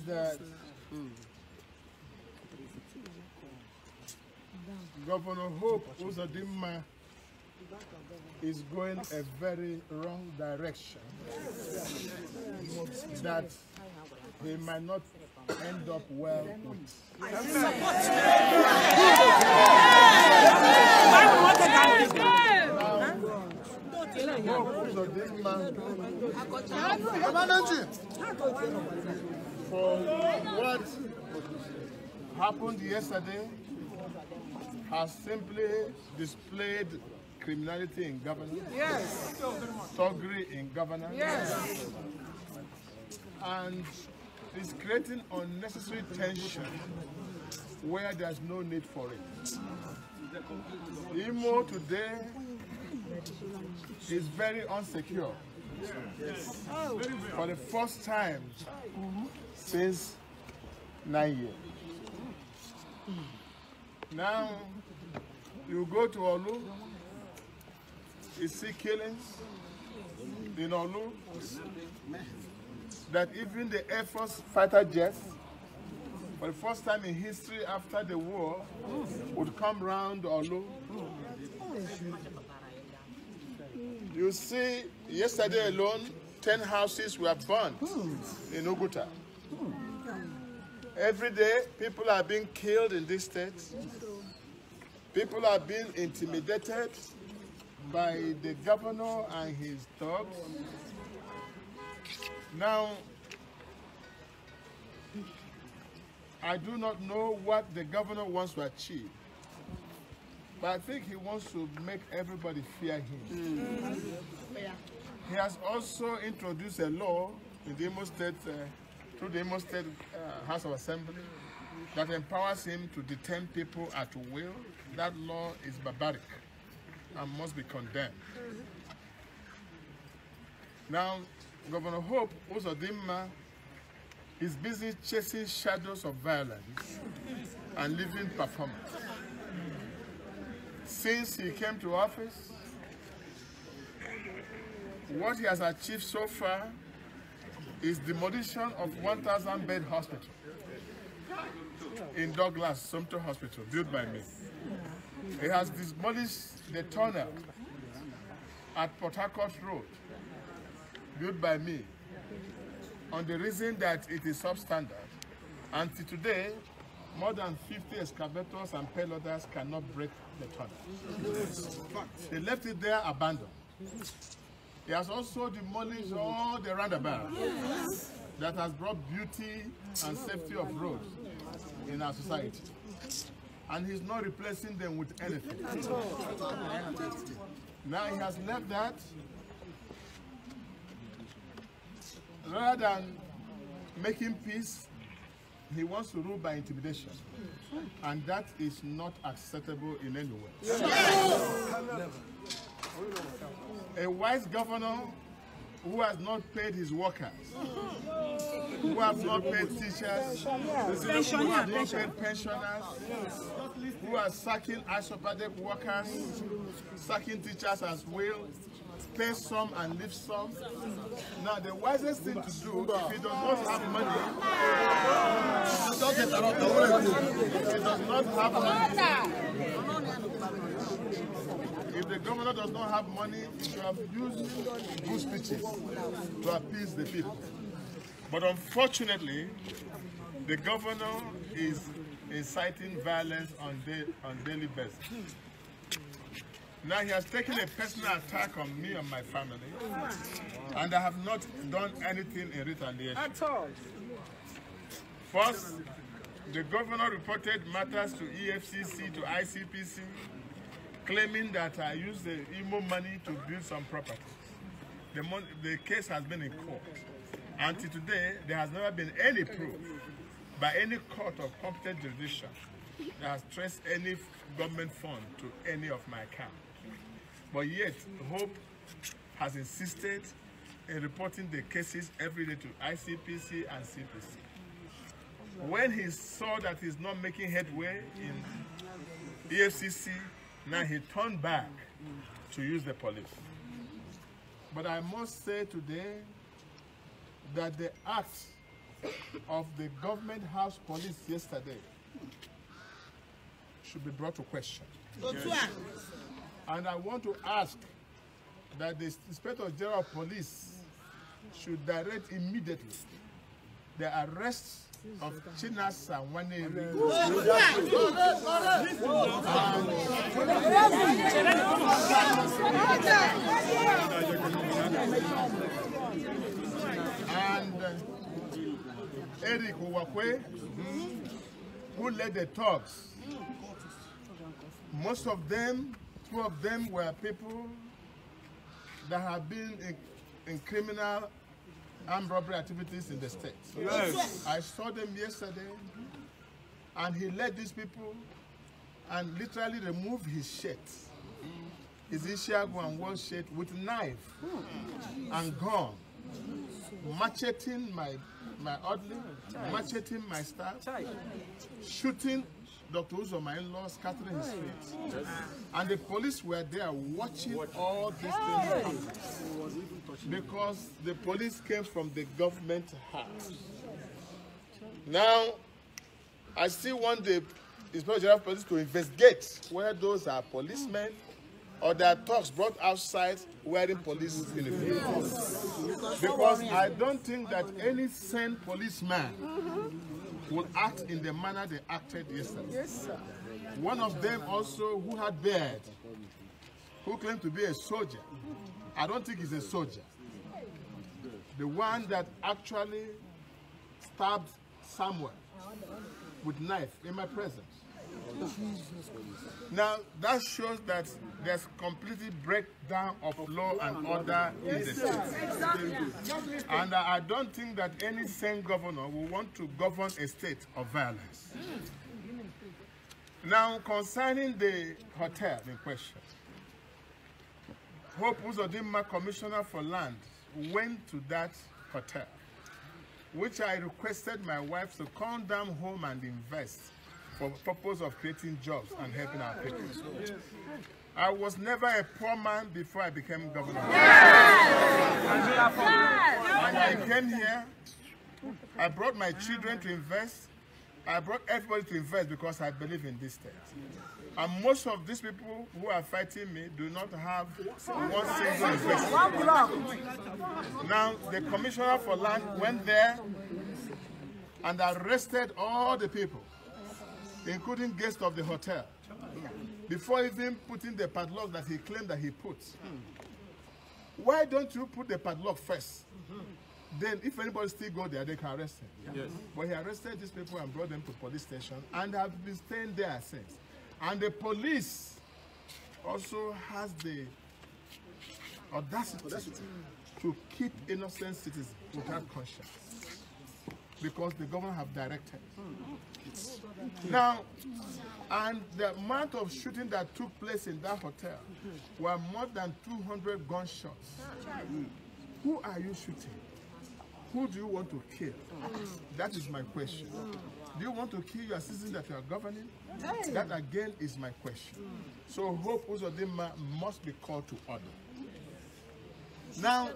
that Governor Hope Uzodimma is going a very wrong direction, that he might not end up well with. For what happened yesterday has simply displayed criminality in governance, yes, thuggery in governance, yes, and is creating unnecessary tension where there's no need for it. Imo today is very unsecure for the first time since 9 years. Now, you go to Olu, you see killings in Olu, that even the Air Force fighter jets, for the first time in history after the war, would come round Olu. You see, yesterday alone, 10 houses were burned in Oguta. Every day, people are being killed in this state. People are being intimidated by the governor and his thugs. Now, I do not know what the governor wants to achieve, but I think he wants to make everybody fear him. He has also introduced a law in the Imo State, through the Imo State House of Assembly, that empowers him to detain people at will. That law is barbaric and must be condemned. Now, Governor Hope Uzodimma is busy chasing shadows of violence and living performance. Since he came to office, what he has achieved so far is demolition of 1,000-bed hospital in Douglas, Sumter Hospital, built by me. He has demolished the tunnel at Port Harcourt Road, built by me, on the reason that it is substandard. Until today, more than 50 excavators and payloaders cannot break the tunnel. They left it there abandoned. He has also demolished all the roundabouts that has brought beauty and safety of roads in our society. And he's not replacing them with anything. Now he has left that. Rather than making peace, he wants to rule by intimidation. And that is not acceptable in any way. A wise governor who has not paid his workers, who have not paid teachers, who have not paid pensioners, who are sacking isopathic workers, sacking teachers as well, pay some and leave some. Now, the wisest thing to do, if he does not have money, if the governor does not have money, he should have used good speeches to appease the people. But unfortunately, the governor is inciting violence on daily basis. Now he has taken a personal attack on me and my family, and I have not done anything in retaliation. At all. First, the governor reported matters to EFCC, to ICPC, claiming that I used the Imo money to build some property. The case has been in court. Until today, there has never been any proof by any court of competent jurisdiction that has traced any government fund to any of my accounts. But yet, Hope has insisted in reporting the cases every day to ICPC and CPC. When he saw that he's not making headway in EFCC, now he turned back to use the police. But I must say today that the act of the government house police yesterday should be brought to question. Yes. And I want to ask that the Inspector General of Police should direct immediately the arrest of Chinasa Waneri and Eric Uwakwe, who led the talks. Most of them, 2 of them were people that have been in criminal armed robbery activities in the state. Yes. I saw them yesterday, and he led these people and literally removed his shirt, his Ishiago and wall shirt, with knife and gun, macheting my orderly, macheting my staff, shooting Dr. Uzo, my in-law, scattering his feet. And the police were there watching all these things happen. Because the police came from the government house. Now, I still want the Inspector General of Police to investigate whether those are policemen or there are thugs brought outside wearing police uniforms. Because I don't think that any sane policeman will act in the manner they acted yesterday. Yes, sir. One of them also, who had beard, who claimed to be a soldier. I don't think he's a soldier. The one that actually stabbed Samuel with knife in my presence. Now, that shows that there's completely breakdown of law and order in the state. And I don't think that any sane governor will want to govern a state of violence. Now, concerning the hotel in question, Hope Uzodimma, Commissioner for Land, went to that hotel, which I requested my wife to come down home and invest for the purpose of creating jobs and helping our people. I was never a poor man before I became governor. And I came here, I brought my children to invest, I brought everybody to invest because I believe in this state. And most of these people who are fighting me do not have one single investment. Now, the Commissioner for Land went there and arrested all the people, including guests of the hotel, before even putting the padlock that he claimed that he put. Why don't you put the padlock first? Then if anybody still go there, they can arrest him. Yes. But he arrested these people and brought them to police station and have been staying there since. And the police also has the audacity to keep innocent citizens without conscience, because the government have directed. Now, and the amount of shooting that took place in that hotel were more than 200 gunshots. Who are you shooting? Who do you want to kill? That is my question. Do you want to kill your citizens that you are governing? That again is my question. So Hope Uzodimma must be called to order. Now,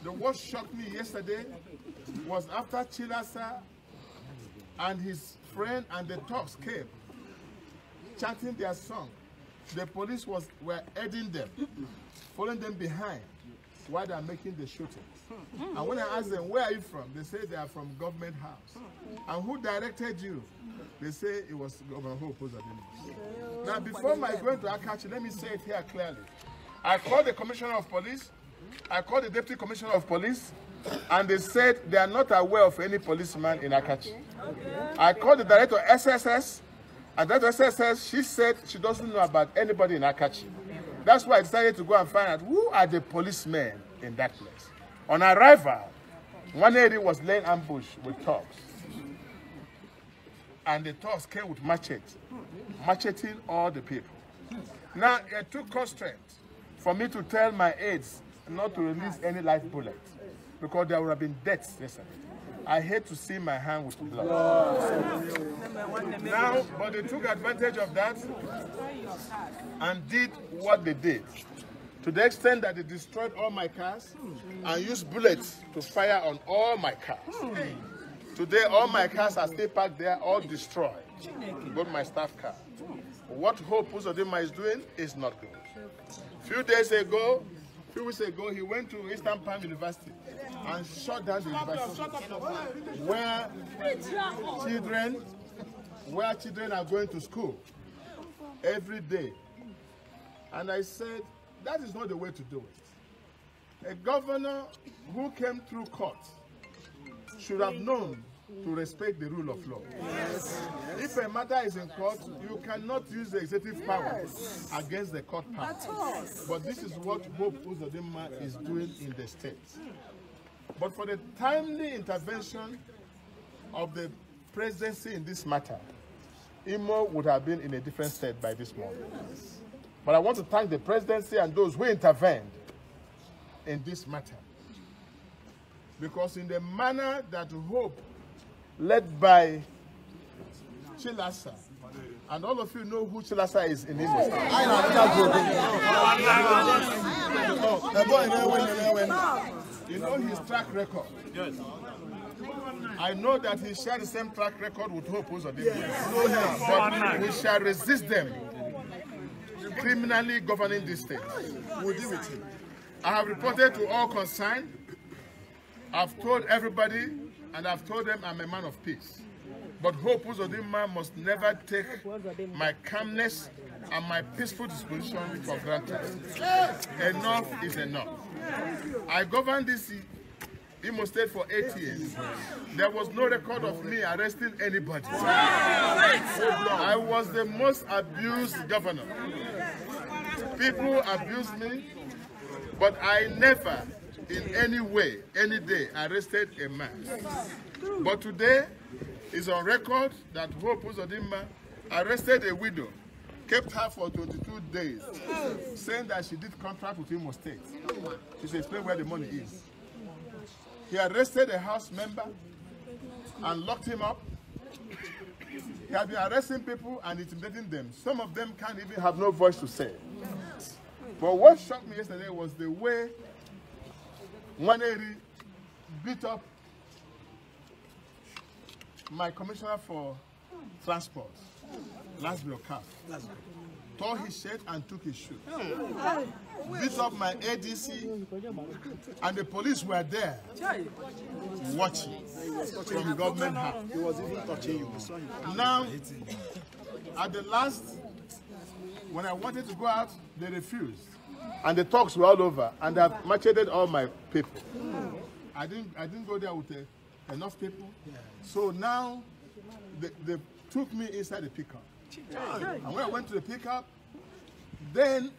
what shocked me yesterday was after Chilasa and his friend and the Turks came, chanting their song, the police were aiding them, following them behind while they are making the shooting. And when I asked them, where are you from? They say they are from government house. And who directed you? They say it was Governor Hope Uzodimma. Now, before my going to Akachi, let me say it here clearly. I called the Commissioner of Police, I called the Deputy Commissioner of Police, and they said they are not aware of any policeman in Akachi. I called the Director of SSS, and that SSS, she said she doesn't know about anybody in Akachi. That's why I decided to go and find out who are the policemen in that place. On arrival, one area was laying ambush with thugs. And the thugs came with machetes, macheting all the people. Now, it took constraint for me to tell my aides not to release any live bullets, because there would have been deaths yesterday. I hate to see my hand with blood. Now, but they took advantage of that and did what they did. to the extent that they destroyed all my cars and used bullets to fire on all my cars. Today, all my cars are still parked there, all destroyed, both my staff car. What Hope Uzodimma is doing is not good. A few weeks ago, he went to Eastern Palm University and shut down the university where children are going to school every day. And I said, that is not the way to do it. A governor who came through court should have known to respect the rule of law. Yes. If a matter is in court, you cannot use the executive power against the court power. But this is what Hope Uzodimma is doing in the state. But for the timely intervention of the presidency in this matter, Imo would have been in a different state by this morning. But I want to thank the presidency and those who intervened in this matter. Because in the manner that Hope, led by Chilasa, and all of you know who Chilasa is in Imo State. You know his track record. Yes. I know that he shared the same track record with Hope Uzodimma. Yes. But we shall resist them criminally governing this state. We'll deal with him. I have reported to all concerned. I've told everybody, and I've told them I'm a man of peace. But Hope Uzodimma must never take my calmness and my peaceful disposition for granted. Enough is enough. I governed this Imo State for 8 years. There was no record of me arresting anybody. I was the most abused governor. People abused me, but I never in any way, any day, arrested a man. But today is on record that Hope Uzodimma arrested a widow, kept her for 22 days, saying that she did contract with Imo State. She should explain where the money is. He arrested a house member and locked him up. He had been arresting people and intimidating them. Some of them can't even have no voice to say. But what shocked me yesterday was the way Nwaneri beat up my commissioner for transport, Lasbio Cap, tore his shirt and took his shoe. Beat up my ADC, and the police were there watching from government house. He was even touching you. Now, at the last, when I wanted to go out, they refused. And the talks were all over, and I've macheted all my people. I didn't go there with enough people. So now, they took me inside the pickup. And when I went to the pickup, then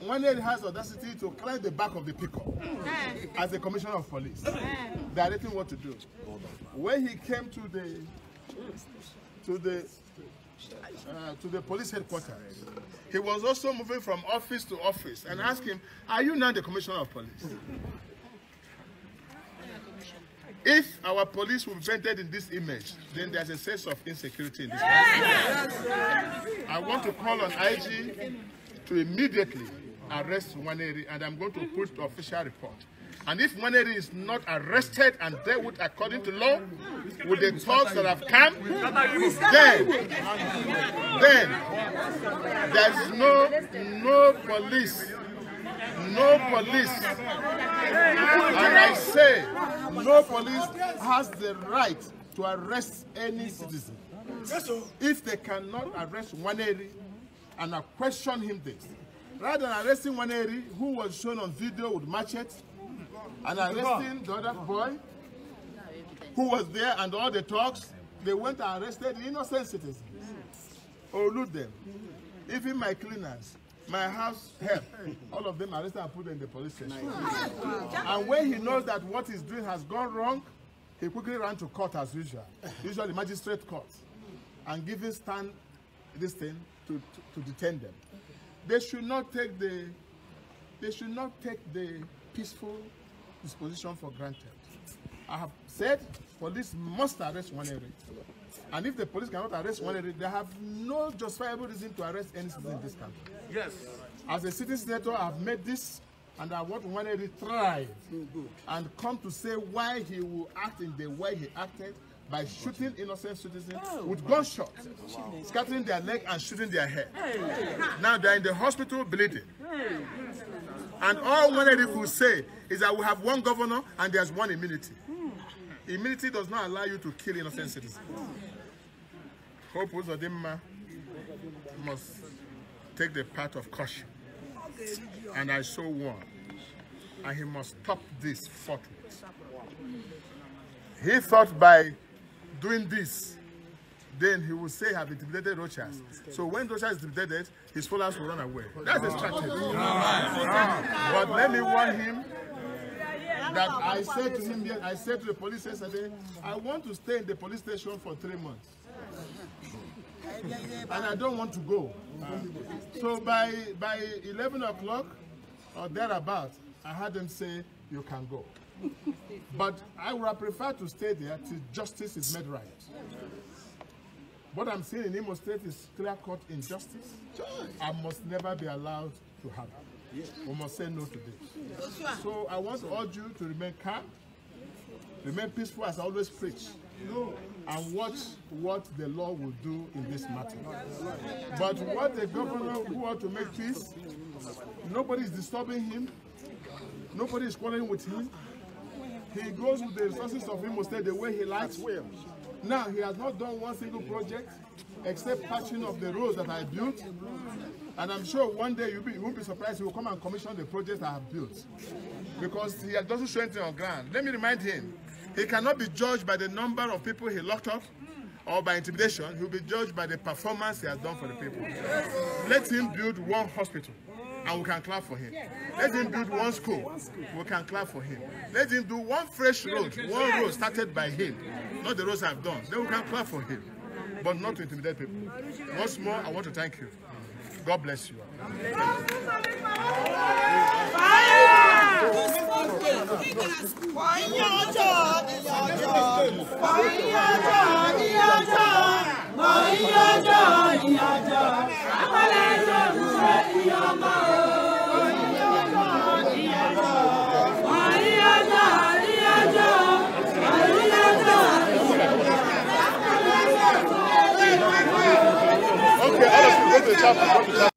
Nwaneri has audacity to climb the back of the pickup as the commissioner of police, directing what to do. When he came to the police headquarters, he was also moving from office to office and asked him, "Are you now the commissioner of police?" If our police will be painted in this image, then there's a sense of insecurity in this country. I want to call on IG to immediately arrest Nwaneri, and I'm going to put the official report. And if Nwaneri is not arrested and dealt with according to law, with the talks that have come, then there's no police. No police, and I say, no police has the right to arrest any citizen. If they cannot arrest Nwaneri and question him this, rather than arresting Nwaneri, who was shown on video with machete, and arresting the other boy, who was there and all the talks, they went and arrested innocent citizens, or loot them. Even my cleaners, my house help, all of them arrested and put in the police station. And when he knows that what he's doing has gone wrong, he quickly ran to court as usual, usually magistrate court, and giving stand this thing to detain them. They should not take the peaceful disposition for granted. I have said police must arrest Nwaneri. And if the police cannot arrest Nwaneri, they have no justifiable reason to arrest any citizen in this country. Yes. As a city senator, I have made this And I wanted to try and come to say why he will act in the way he acted by shooting innocent citizens with gunshots, scattering their leg and shooting their head. Now they're in the hospital bleeding. And all Wanedi could say is that we have one governor and there's one immunity. Immunity does not allow you to kill innocent citizens. Hope Uzodimma must take the path of caution. And I so warn. And he must stop this forthwith. He thought by doing this, then he would say he have intimidated Rochas. So when Rochas is intimidated, his followers will run away. That's a strategy. But let me warn him that I said to him, I said to the police yesterday, I want to stay in the police station for 3 months. And I don't want to go. So by 11 o'clock or thereabout, I had them say, you can go. But I would have preferred to stay there till justice is made right. What I'm seeing in Imo State is clear-cut injustice. I must never be allowed to happen. We must say no to this. So I want to urge you to remain calm, remain peaceful as I always preach, and watch what the law will do in this matter. But what the governor who wants to make peace, nobody is disturbing him, nobody is quarreling with him. He goes with the resources of Imo State the way he likes. Now, he has not done one single project except patching of the roads that I built. And I'm sure one day you won't be surprised he will come and commission the projects I have built. Because he doesn't show anything on ground. Let me remind him, he cannot be judged by the number of people he locked up or by intimidation. He will be judged by the performance he has done for the people. Let him build one hospital, and we can clap for him. Let him build one school, we can clap for him. Let him do one fresh road, one road started by him, not the roads I've done. Then we can clap for him, but not to intimidate people. Once more, I want to thank you. God bless you. Okay, all of you go to the chapel.